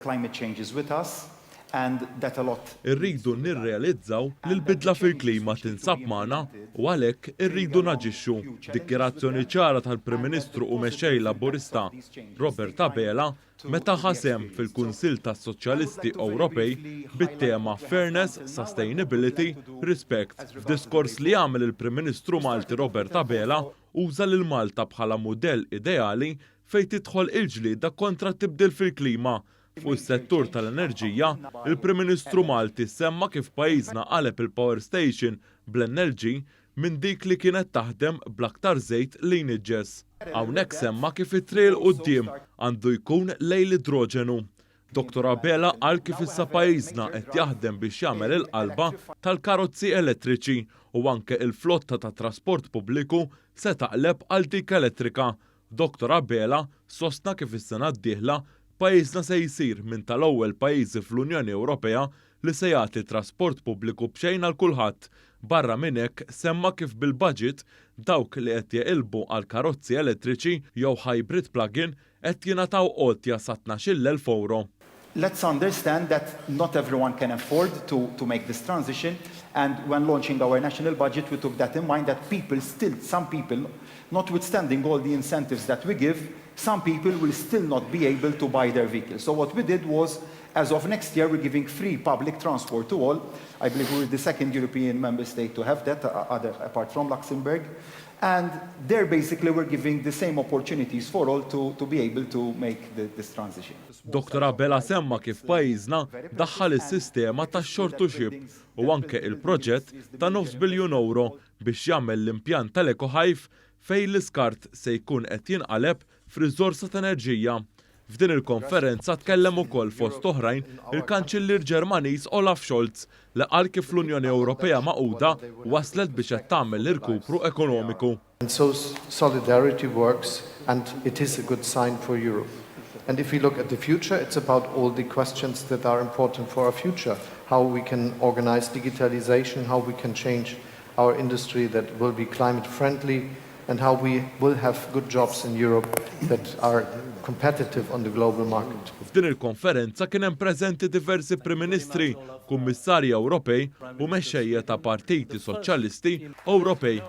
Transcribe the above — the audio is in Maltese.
Climate change is with us and that a lot. Irridu nirrealizzaw li l-bidla fil-klima tinsab magħna u għalhekk irridu naġixxu. Dikjerazzjoni ċara tal-Prim Ministru u mexxej Laburista Robert Abela meta ħasem fil-Kunsill tas-Soċjalisti Ewropej bit-tema Fairness, Sustainability, Respect. F'diskors li għamel il-Prim Ministru Malti Robert Abela uża lil Malta bħala mudell ideali fejn tidħol il-ġlieda kontra tibdil fil-klima. Fuq is-settur tal-enerġija, il-Prim Ministru Malti semma kif pajjiżna qaleb il-power station bl-enerġi minn dik li kienet taħdem bl-aktar żejt li jniġġes. Hawnhekk semma kif it-triq quddiem għandu jkun lejn l-idroġenu. Dr. Abela qal kif issa pajjiżna qed jaħdem biex jagħmel il-qalba tal-karozzi elettriċi u anke il-flotta ta' trasport pubbliku se taqleb għal dik elettrika. Dr. Abela sostna kif is-sena d-dieħla pajjiżna se jsir minn tal-ewwel pajjiżi fl-Unjoni Ewropea li se jagħti trasport pubbliku b'xejn għal kulħadd. Barra minn hekk semma kif bil-budget dawk li qed jeqilbu għal karozzi elettriċi jew hybrid plug-in qed jingħataw għotja sa 12,000 euro. Let's understand that not everyone can afford to make this transition, and when launching our national budget we took that in mind that some people, notwithstanding all the incentives that we give, some people will still not be able to buy their vehicles. So what we did was, as of next year, we're giving free public transport to all. I believe we're the second European member state to have that, apart from Luxembourg. And there basically we're giving the same opportunities for all to be able to make this transition. Dr. Abela semma kif pajjiżna daħħal is-sistema tax-shortship u anke il-proġett ta' €9 biljun biex jagħmel l-impjant tal-EcoHive fejn l-iskart se jkun qed jinqaleb f'riżorsa ta' enerġija. F'din il-konferenza tkellem ukoll fost oħrajn il-Kanċillier Ġermaniż Olaf Scholz li qal kif l-Unjoni Ewropea maquda waslet biex qed tagħmel l-irkupru ekonomiku. And so solidarity works and it is a good sign for Europe. And if we look at the future, it's about all the questions that are important for our future. How we can organize digitalization, how we can change our industry that will be climate friendly, and how we will have good jobs in Europe that are competitive on the global market. F'din il-konferenza kien hemm preżenti diversi Prim Ministri, Kummissarji Ewropej u mexxejja ta' partiti soċjalisti Ewropej.